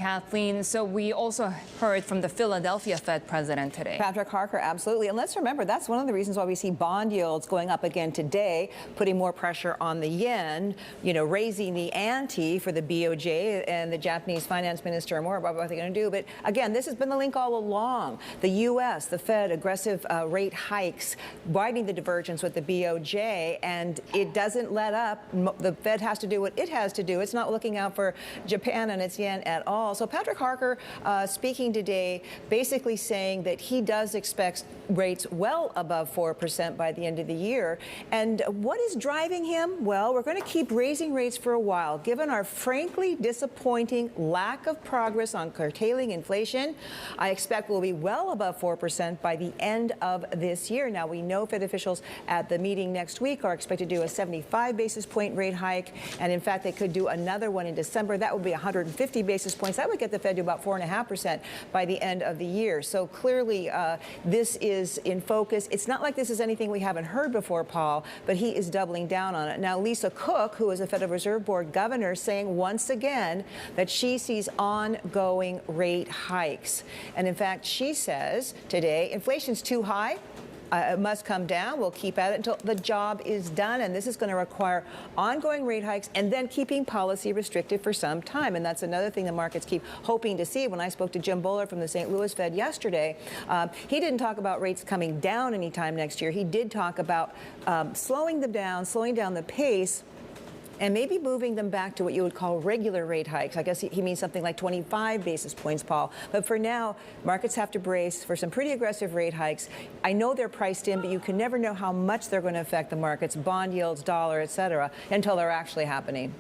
Kathleen. So we also heard from the Philadelphia Fed president today. Patrick Harker, absolutely. And let's remember, that's one of the reasons why we see bond yields going up again today, putting more pressure on the yen, raising the ante for the BOJ and the Japanese finance minister more about what they're going to do. But again, this has been the link all along. The U.S., the Fed, aggressive rate hikes, widening the divergence with the BOJ, and it doesn't let up. The Fed has to do what it has to do. It's not looking out for Japan and its yen at all. So Patrick Harker speaking today, basically saying that he does expect rates well above 4% by the end of the year. And what is driving him? Well, we're going to keep raising rates for a while. Given our frankly disappointing lack of progress on curtailing inflation, I expect we'll be well above 4% by the end of this year. Now, we know Fed officials at the meeting next week are expected to do a 75 basis point rate hike. And in fact, they could do another one in December. That would be 150 basis points. That would get the Fed to about 4.5% by the end of the year. So clearly, this is in focus. It's not like this is anything we haven't heard before, Paul, but he is doubling down on it. Now, Lisa Cook, who is a Federal Reserve Board governor, saying once again that she sees ongoing rate hikes. And in fact, she says today, inflation's too high. It must come down. We'll keep at it until the job is done. And this is going to require ongoing rate hikes and then keeping policy restricted for some time. And that's another thing the markets keep hoping to see. When I spoke to Jim Buller from the St. Louis Fed yesterday, he didn't talk about rates coming down anytime next year. He did talk about slowing down the pace, and maybe moving them back to what you would call regular rate hikes. I guess he means something like 25 basis points, Paul. But for now, markets have to brace for some pretty aggressive rate hikes. I know they're priced in, but you can never know how much they're going to affect the markets, bond yields, dollar, et cetera, until they're actually happening.